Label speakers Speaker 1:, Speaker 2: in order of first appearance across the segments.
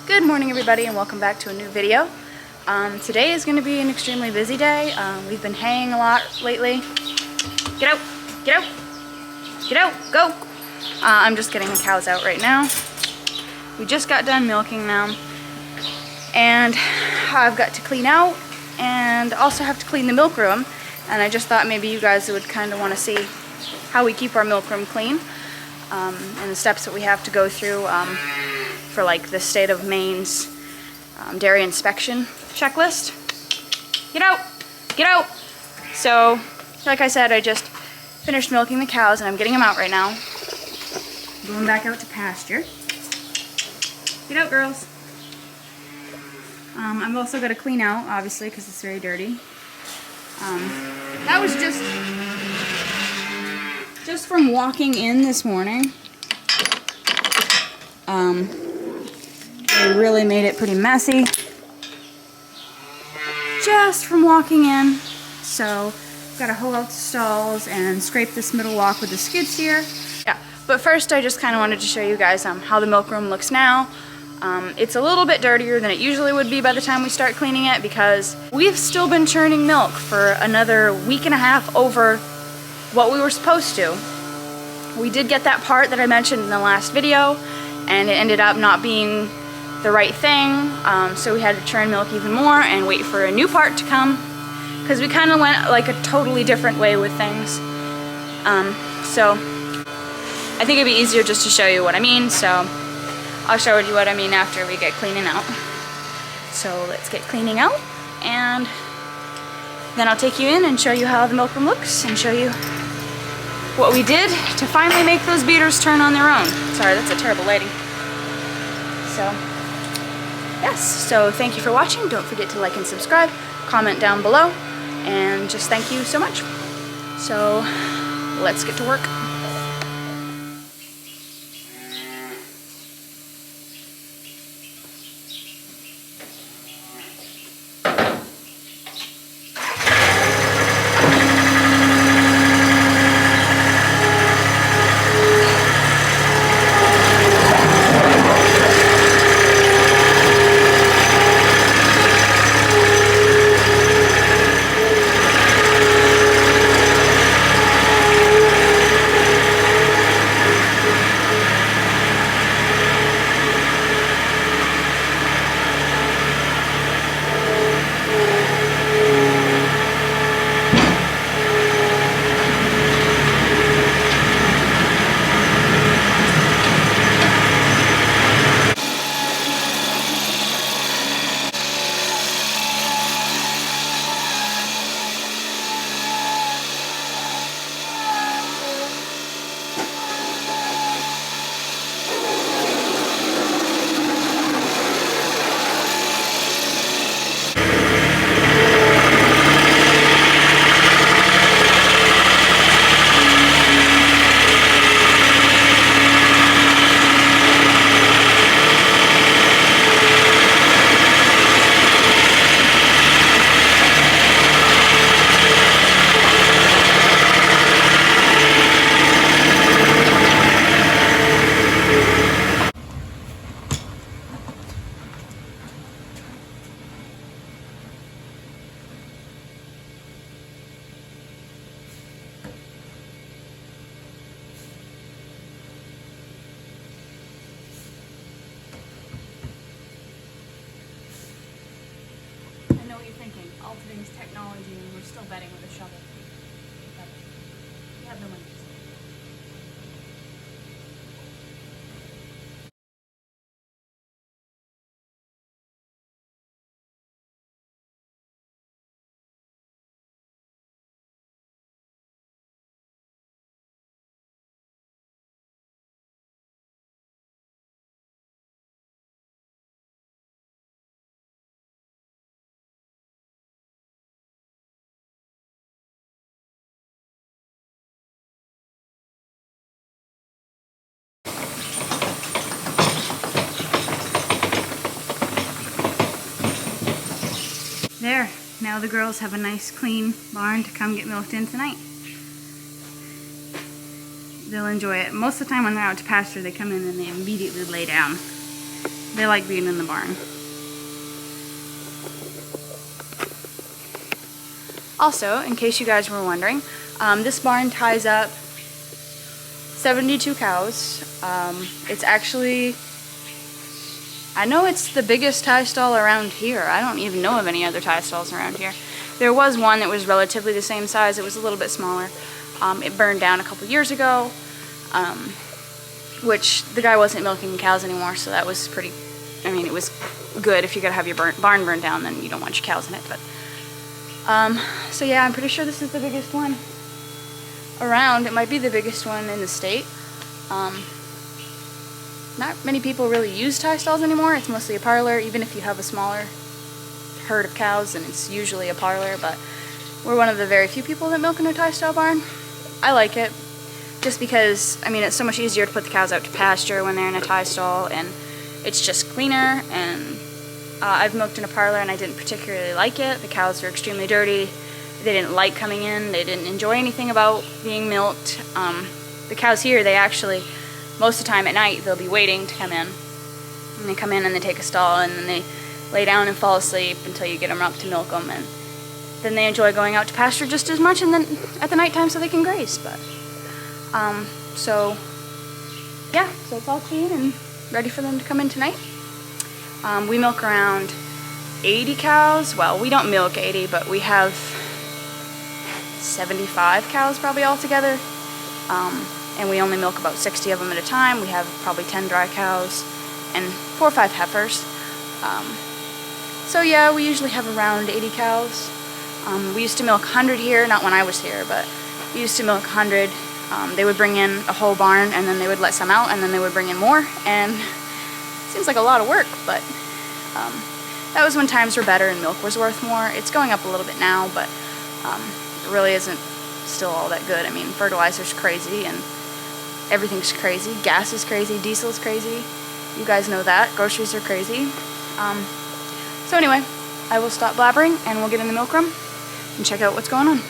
Speaker 1: Good morning everybody and welcome back to a new video. Today is going to be an extremely busy day. We've been haying a lot lately. Get out! Get out! Get out! Go! I'm just getting the cows out right now. We just got done milking them. And I've got to clean out and also have to clean the milk room. And I just thought maybe you guys would kind of want to see how we keep our milk room clean. And the steps that we have to go through for like the state of Maine's dairy inspection checklist. Get out! Get out! So, like I said, I just finished milking the cows and I'm getting them out right now. Going back out to pasture. Get out, girls. I've also got to clean out, obviously, because it's very dirty. That was just from walking in this morning. They really made it pretty messy just from walking in. So got to hoe out the stalls and scrape this middle walk with the skid steer. Yeah, but first I just kind of wanted to show you guys how the milk room looks now. It's a little bit dirtier than it usually would be by the time we start cleaning it because we've still been churning milk for another week and a half over what we were supposed to. We did get that part that I mentioned in the last video and it ended up not being the right thing, so we had to churn milk even more and wait for a new part to come because we kind of went like a totally different way with things. So I think it'd be easier just to show you what I mean, so I'll show you what I mean after we get cleaning out. So let's get cleaning out and then I'll take you in and show you how the milk room looks and show you what we did to finally make those beaters turn on their own. Sorry, that's a terrible lighting. So yes, so thank you for watching. Don't forget to like and subscribe, comment down below, and just thank you so much. So let's get to work. All things technology and we're still betting with a shovel. But we have no money. There, now the girls have a nice clean barn to come get milked in tonight. They'll enjoy it. Most of the time when they're out to pasture, they come in and they immediately lay down. They like being in the barn. Also, in case you guys were wondering, this barn ties up 72 cows. It's actually, I know it's the biggest tie stall around here. I don't even know of any other tie stalls around here. There was one that was relatively the same size. It was a little bit smaller. It burned down a couple years ago, which the guy wasn't milking cows anymore, so that was pretty, I mean, it was good. If you're gonna have your barn burned down, then you don't want your cows in it. But so yeah, I'm pretty sure this is the biggest one around. It might be the biggest one in the state. Not many people really use tie stalls anymore. It's mostly a parlor. Even if you have a smaller herd of cows, then it's usually a parlor. But we're one of the very few people that milk in a tie stall barn. I like it just because, I mean, it's so much easier to put the cows out to pasture when they're in a tie stall, and it's just cleaner. And I've milked in a parlor and I didn't particularly like it. The cows were extremely dirty. They didn't like coming in. They didn't enjoy anything about being milked. The cows here, they actually, most of the time at night, they'll be waiting to come in. And they come in and they take a stall and then they lay down and fall asleep until you get them up to milk them. And then they enjoy going out to pasture just as much, and then at the nighttime so they can graze. But so yeah, so it's all clean and ready for them to come in tonight. We milk around 80 cows. Well, we don't milk 80, but we have 75 cows probably altogether. And we only milk about 60 of them at a time. We have probably 10 dry cows and 4 or 5 heifers. So yeah, we usually have around 80 cows. We used to milk 100 here, not when I was here, but we used to milk 100. They would bring in a whole barn and then they would let some out and then they would bring in more, and it seems like a lot of work, but that was when times were better and milk was worth more. It's going up a little bit now, but it really isn't still all that good. I mean, fertilizer's crazy and everything's crazy. Gas is crazy, diesel's crazy. You guys know that. Groceries are crazy. So anyway, I will stop blabbering and we'll get in the milk room and check out what's going on.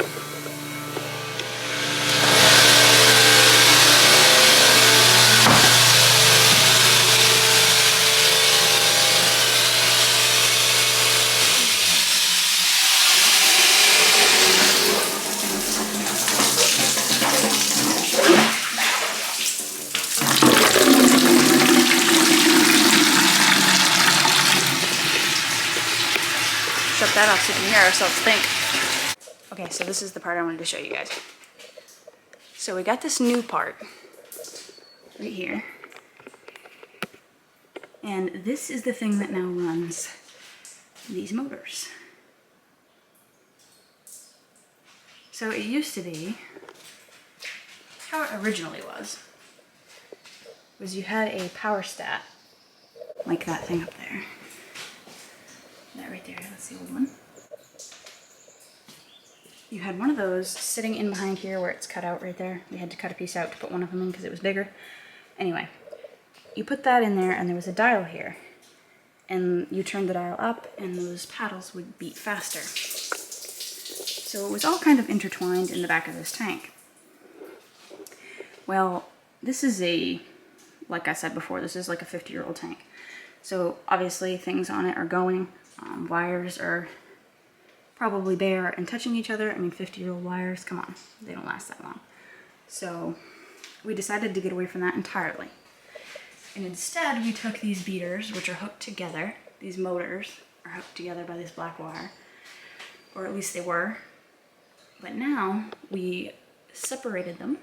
Speaker 1: Shut that off so you can hear ourselves think. Okay, so this is the part I wanted to show you guys. So we got this new part right here. And this is the thing that now runs these motors. So it used to be, how it originally was you had a power stat, like that thing up there. That right there, that's the old one. You had one of those sitting in behind here where it's cut out right there. We had to cut a piece out to put one of them in because it was bigger. Anyway, you put that in there and there was a dial here. And you turned the dial up and those paddles would beat faster. So it was all kind of intertwined in the back of this tank. Well, this is like I said before, this is like a 50-year-old tank. So obviously things on it are going. Wires are probably bare and touching each other. I mean, 50-year-old wires, come on, they don't last that long. So we decided to get away from that entirely. And instead we took these beaters, which are hooked together. These motors are hooked together by this black wire, or at least they were. But now we separated them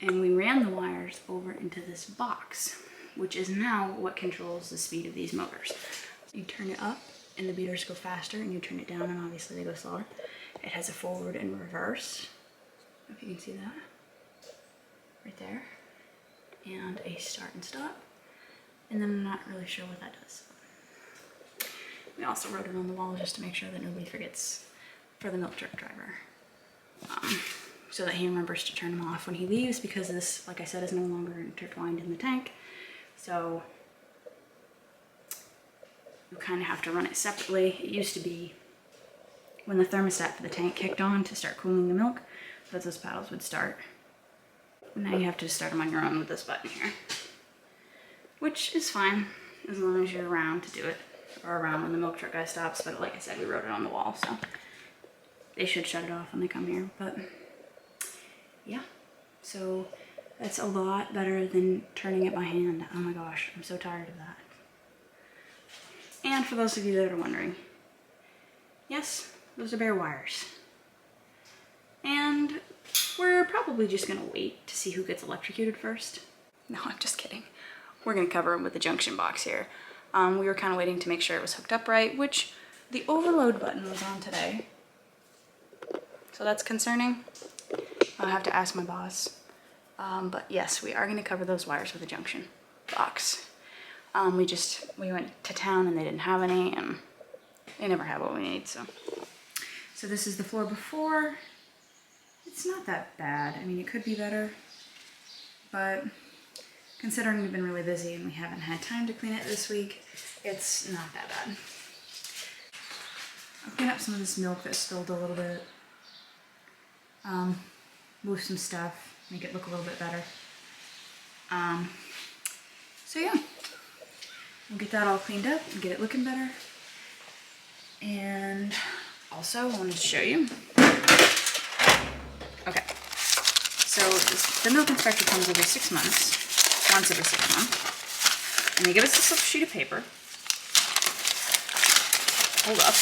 Speaker 1: and we ran the wires over into this box, which is now what controls the speed of these motors. You turn it up and the beaters go faster, and you turn it down and obviously they go slower. It has a forward and reverse, if you can see that, right there, and a start and stop, and then I'm not really sure what that does. We also wrote it on the wall just to make sure that nobody forgets for the milk truck driver, so that he remembers to turn them off when he leaves, because this, like I said, is no longer intertwined in the tank. So you kind of have to run it separately. It used to be when the thermostat for the tank kicked on to start cooling the milk, that those paddles would start. Now you have to start them on your own with this button here, which is fine. as long as you're around to do it, or around when the milk truck guy stops. But like I said, we wrote it on the wall, so they should shut it off when they come here. But yeah, so that's a lot better than turning it by hand. Oh my gosh, I'm so tired of that. And for those of you that are wondering, yes, those are bare wires. And we're probably just gonna wait to see who gets electrocuted first. No, I'm just kidding. We're gonna cover them with the junction box here. We were kind of waiting to make sure it was hooked up right, which the overload button was on today. So that's concerning. I'll have to ask my boss. But yes, we are gonna cover those wires with a junction box. We went to town and they didn't have any, and they never have what we need, so. So this is the floor before. It's not that bad. I mean, it could be better, but considering we've been really busy and we haven't had time to clean it this week, it's not that bad. I'll clean up some of this milk that spilled a little bit. Move some stuff, make it look a little bit better. So yeah. We'll get that all cleaned up and get it looking better. And also I wanted to show you. Okay, so the milk inspector comes every 6 months, once every 6 months, and they give us this little sheet of paper. Hold up.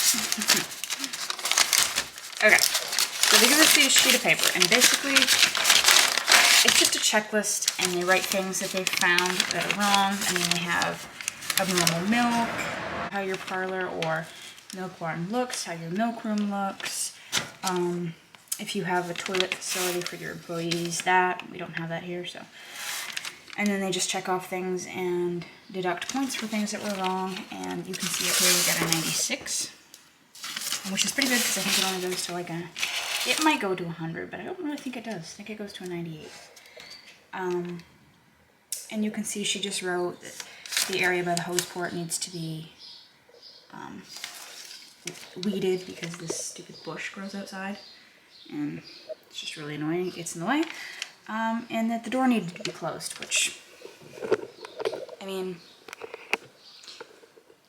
Speaker 1: Okay, so they give us this sheet of paper, and basically it's just a checklist, and they write things that they've found that are wrong. I mean, they have abnormal milk, how your parlor or milk barn looks, how your milk room looks, if you have a toilet facility for your employees, that we don't have that here, so. And then they just check off things and deduct points for things that were wrong, and you can see it here, we got a 96, which is pretty good because I think it only goes to like it might go to 100, but I don't really think it does. I think it goes to a 98. And you can see she just wrote that the area by the hose port needs to be weeded because this stupid bush grows outside, and it's just really annoying. It gets in the way. And that the door needed to be closed, which, I mean,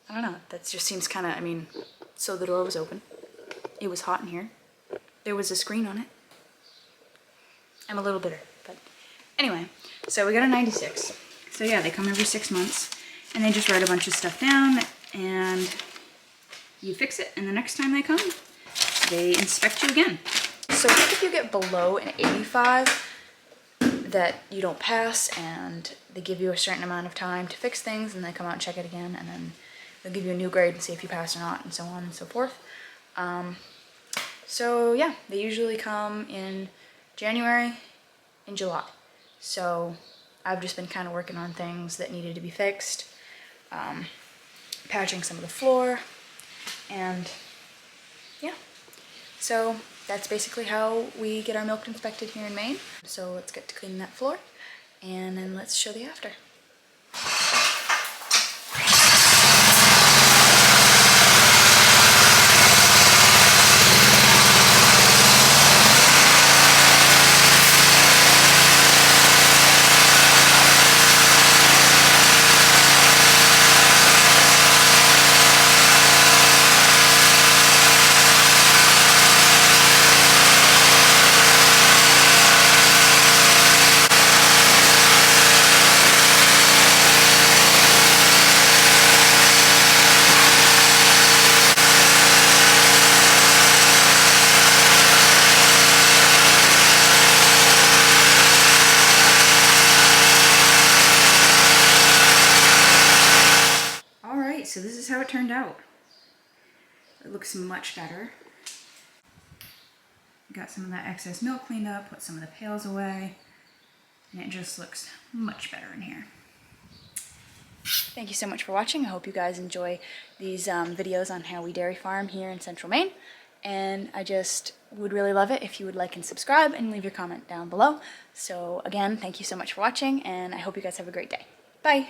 Speaker 1: I don't know. That just seems kind of, I mean, so the door was open. It was hot in here. There was a screen on it. I'm a little bitter, but anyway, so we got a 96. So yeah, they come every 6 months, and they just write a bunch of stuff down, and you fix it, and the next time they come, they inspect you again. So I think if you get below an 85, that you don't pass, and they give you a certain amount of time to fix things, and they come out and check it again, and then they'll give you a new grade and see if you pass or not, and so on and so forth. So yeah, they usually come in January and July. So I've just been kind of working on things that needed to be fixed, patching some of the floor, and yeah. So that's basically how we get our milk inspected here in Maine. So let's get to cleaning that floor, and then let's show the after. So this is how it turned out. It looks much better. Got some of that excess milk cleaned up, put some of the pails away, and it just looks much better in here. Thank you so much for watching. I hope you guys enjoy these videos on how we dairy farm here in Central Maine. And I just would really love it if you would like and subscribe and leave your comment down below. So again, thank you so much for watching, and I hope you guys have a great day. Bye!